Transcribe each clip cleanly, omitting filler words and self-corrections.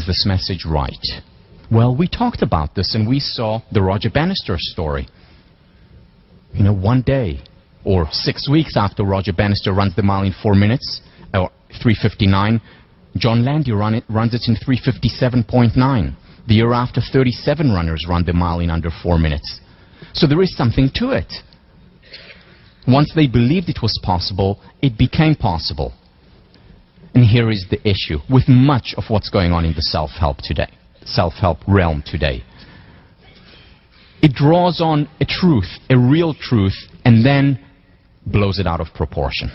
this message right? Well, we talked about this and we saw the Roger Bannister story. You know, one day or 6 weeks after Roger Bannister runs the mile in 4 minutes, or 3:59, John Landy runs it in 3:57.9. The year after, 37 runners run the mile in under 4 minutes. So there is something to it. Once they believed it was possible, it became possible. And here is the issue with much of what's going on in the self-help today, self-help realm today. It draws on a truth, a real truth, and then blows it out of proportion.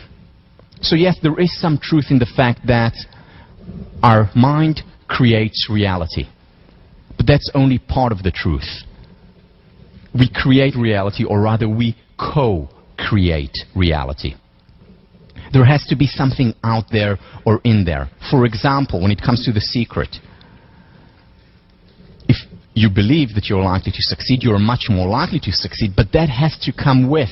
So yes, there is some truth in the fact that our mind creates reality. But that's only part of the truth. We create reality, or rather we co-create reality. There has to be something out there or in there. For example, when it comes to The Secret, if you believe that you're likely to succeed, you're much more likely to succeed, but that has to come with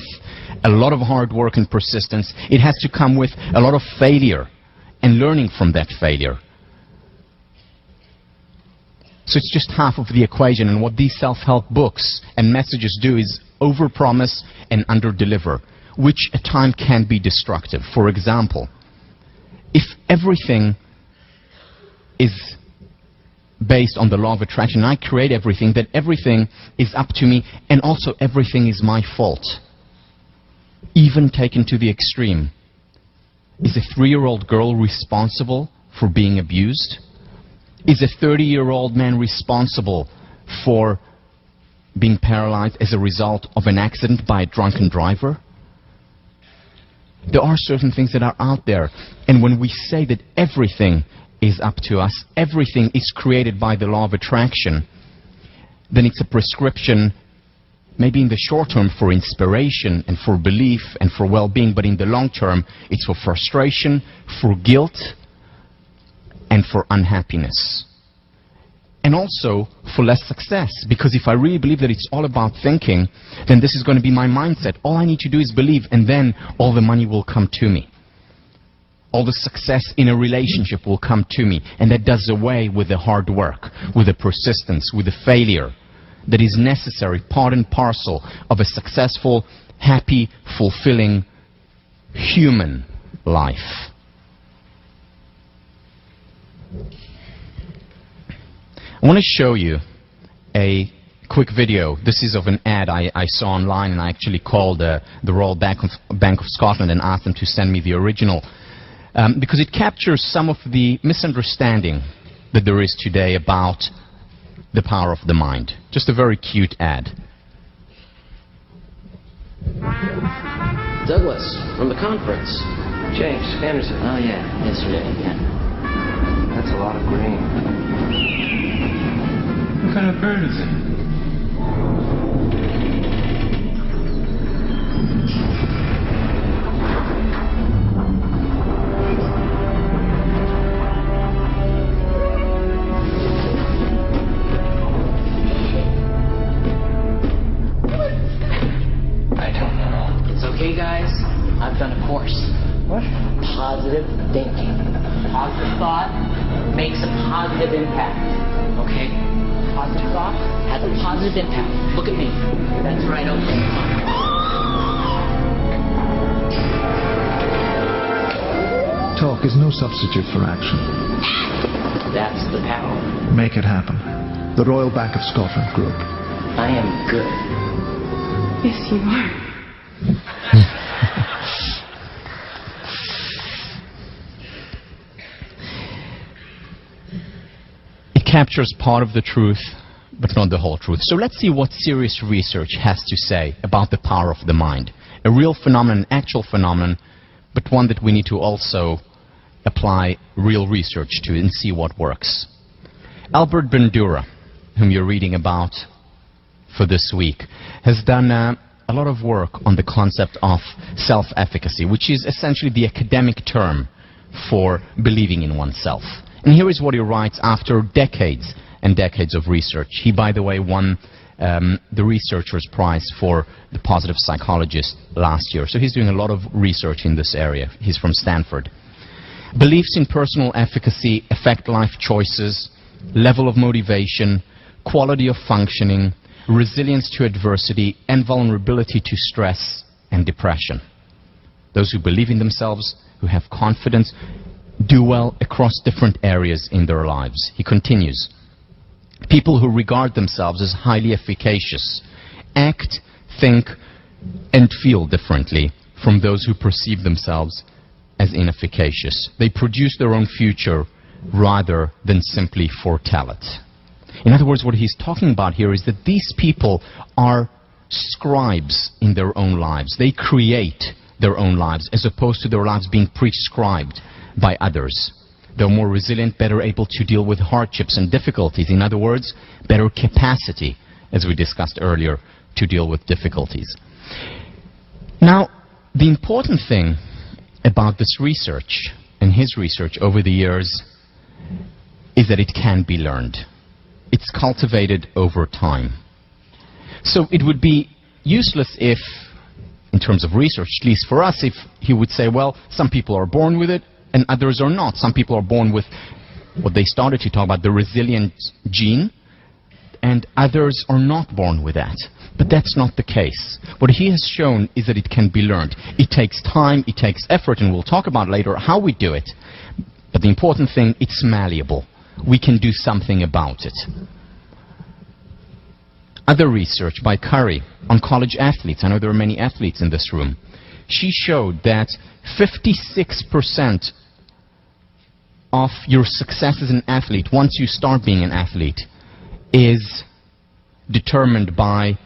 a lot of hard work and persistence. It has to come with a lot of failure and learning from that failure. So it's just half of the equation, and what these self-help books and messages do is overpromise and underdeliver, which at times can be destructive. For example, if everything is based on the law of attraction, I create everything, that everything is up to me, and also everything is my fault, even taken to the extreme. Is a 3-year-old girl responsible for being abused? Is a 30-year-old man responsible for being paralyzed as a result of an accident by a drunken driver? There are certain things that are out there. And when we say that everything is up to us, everything is created by the law of attraction, then it's a prescription, maybe in the short term for inspiration and for belief and for well-being, but in the long term it's for frustration, for guilt, and for unhappiness. And also for less success. Because if I really believe that it's all about thinking, then this is going to be my mindset. All I need to do is believe, and then all the money will come to me. All the success in a relationship will come to me. And that does away with the hard work, with the persistence, with the failure that is necessary, part and parcel of a successful, happy, fulfilling human life. I want to show you a quick video. This is of an ad I saw online, and I actually called the Royal Bank of Scotland and asked them to send me the original, because it captures some of the misunderstanding that there is today about the power of the mind. Just a very cute ad. Douglas, from the conference. James Anderson. Oh, yeah, yesterday, yeah. That's a lot of green. What kind of bird is it? I don't know. It's okay, guys. I've done a course. What? Positive thinking. Positive thought makes a positive impact. Okay? Positive thought has a positive impact. Look at me. That's right, okay. Talk is no substitute for action. That's the power. Make it happen. The Royal Bank of Scotland Group. I am good. Yes, you are. Captures part of the truth, but not the whole truth. So let's see what serious research has to say about the power of the mind. A real phenomenon, an actual phenomenon, but one that we need to also apply real research to and see what works. Albert Bandura, whom you're reading about for this week, has done a lot of work on the concept of self-efficacy, which is essentially the academic term for believing in oneself. And here is what he writes after decades and decades of research. He, by the way, won the Researcher's Prize for the Positive Psychologist last year. So he's doing a lot of research in this area. He's from Stanford. Beliefs in personal efficacy affect life choices level of motivation, quality of functioning, resilience to adversity, and vulnerability to stress and depression. Those who believe in themselves, who have confidence, do well across different areas in their lives. He continues, people who regard themselves as highly efficacious act, think, and feel differently from those who perceive themselves as inefficacious. They produce their own future rather than simply foretell it. In other words, what he's talking about here is that these people are scribes in their own lives. They create their own lives as opposed to their lives being prescribed by others. They're more resilient, better able to deal with hardships and difficulties. In other words, better capacity, as we discussed earlier, to deal with difficulties. Now, the important thing about this research, and his research over the years, is that it can be learned. It's cultivated over time. So it would be useless if, in terms of research, at least for us, if he would say, well, some people are born with it and others are not. Some people are born with what they started to talk about, the resilient gene, and others are not born with that. But that's not the case. What he has shown is that it can be learned. It takes time, it takes effort, and we'll talk about later how we do it. But the important thing, it's malleable. We can do something about it. Other research by Curry on college athletes, I know there are many athletes in this room, she showed that 56% of your success as an athlete, once you start being an athlete, is determined by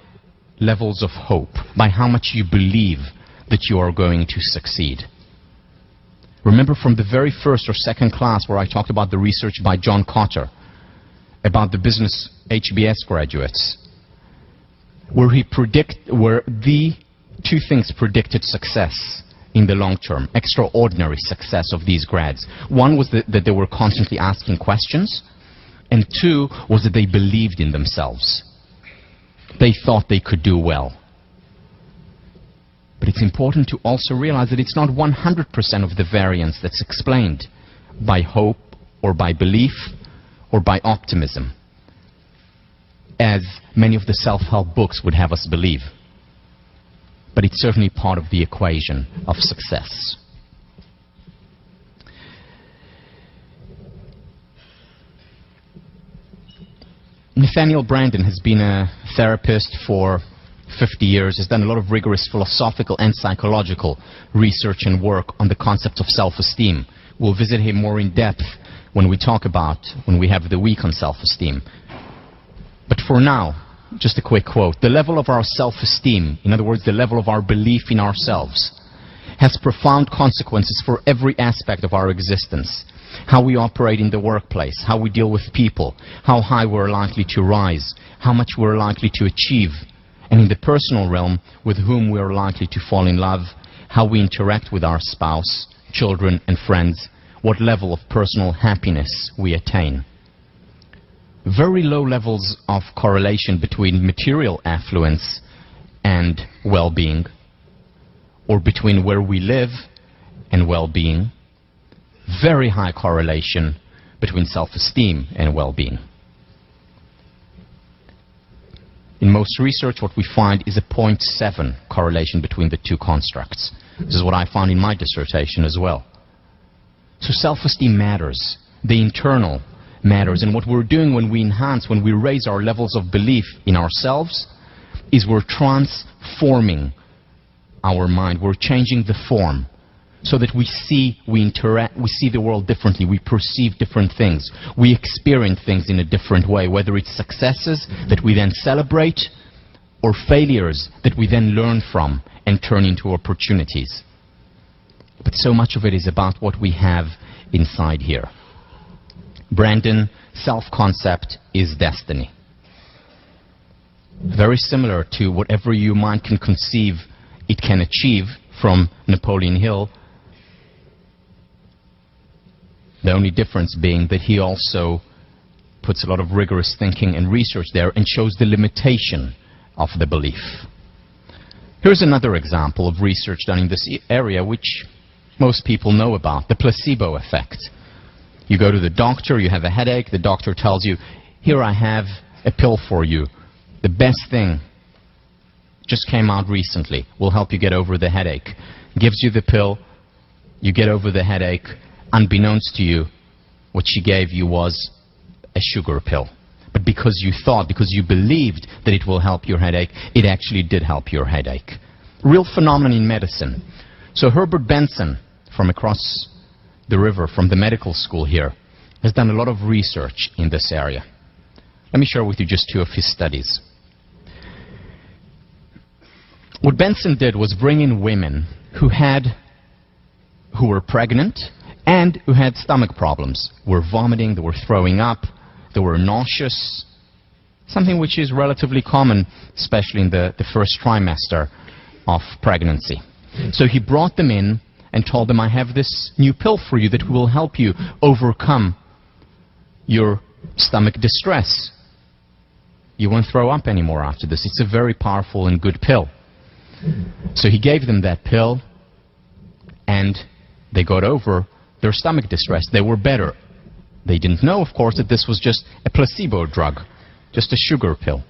levels of hope, by how much you believe that you are going to succeed. Remember from the very first or second class where I talked about the research by John Cotter about the business HBS graduates, where the two things predicted success in the long term, extraordinary success of these grads. One was that they were constantly asking questions, and two was that they believed in themselves. They thought they could do well. But it's important to also realize that it's not 100% of the variance that's explained by hope or by belief or by optimism, as many of the self-help books would have us believe. But it's certainly part of the equation of success. Nathaniel Branden has been a therapist for 50 years, has done a lot of rigorous philosophical and psychological research and work on the concept of self-esteem. We'll visit him more in depth when we have the week on self-esteem. But for now, just a quick quote. The level of our self-esteem, in other words, the level of our belief in ourselves, has profound consequences for every aspect of our existence. How we operate in the workplace, how we deal with people, how high we're likely to rise, how much we're likely to achieve, and in the personal realm, with whom we're likely to fall in love, how we interact with our spouse, children, and friends, what level of personal happiness we attain. Very low levels of correlation between material affluence and well-being, or between where we live and well-being. Very high correlation between self-esteem and well-being. In most research, what we find is a 0.7 correlation between the two constructs. This is what I found in my dissertation as well. So self-esteem matters. The internal matters. And what we're doing when we enhance, when we raise our levels of belief in ourselves, is we're transforming our mind. We're changing the form so that we see the world differently. We perceive different things. We experience things in a different way, whether it's successes that we then celebrate or failures that we then learn from and turn into opportunities. But so much of it is about what we have inside here. Branden, self-concept is destiny. Very similar to whatever your mind can conceive, it can achieve, from Napoleon Hill. The only difference being that he also puts a lot of rigorous thinking and research there and shows the limitation of the belief. Here's another example of research done in this area which most people know about, the placebo effect. You go to the doctor, you have a headache, the doctor tells you, here I have a pill for you. The best thing just came out recently, will help you get over the headache. Gives you the pill, you get over the headache. Unbeknownst to you, what she gave you was a sugar pill. But because you thought, because you believed that it will help your headache, it actually did help your headache. Real phenomenon in medicine. So Herbert Benson, from across the river, from the medical school here, has done a lot of research in this area. Let me share with you just two of his studies. What Benson did was bring in women who were pregnant and who had stomach problems, were vomiting, they were throwing up, they were nauseous, something which is relatively common, especially in the first trimester of pregnancy. So he brought them in and told them, I have this new pill for you that will help you overcome your stomach distress. You won't throw up anymore after this. It's a very powerful and good pill. So he gave them that pill, and they got over their stomach distress. They were better. They didn't know, of course, that this was just a placebo drug, just a sugar pill.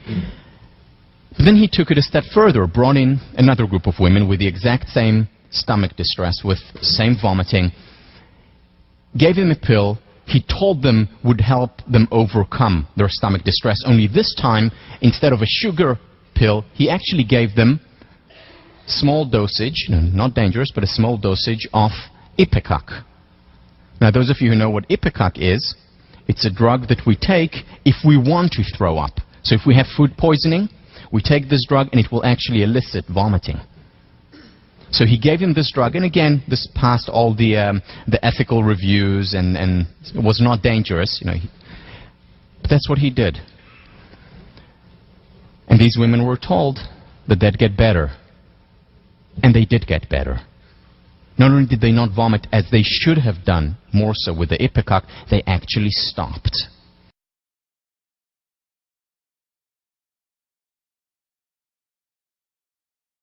But then he took it a step further, brought in another group of women with the exact same stomach distress, with same vomiting, gave them a pill he told them would help them overcome their stomach distress. Only this time, instead of a sugar pill, he actually gave them small dosage, not dangerous, but a small dosage of ipecac. Now, those of you who know what ipecac is, it's a drug that we take if we want to throw up. So if we have food poisoning, we take this drug and it will actually elicit vomiting. So he gave him this drug, and again, this passed all the ethical reviews and was not dangerous, but that's what he did. And these women were told that they'd get better. And they did get better. Not only did they not vomit as they should have done, more so with the ipecac, they actually stopped.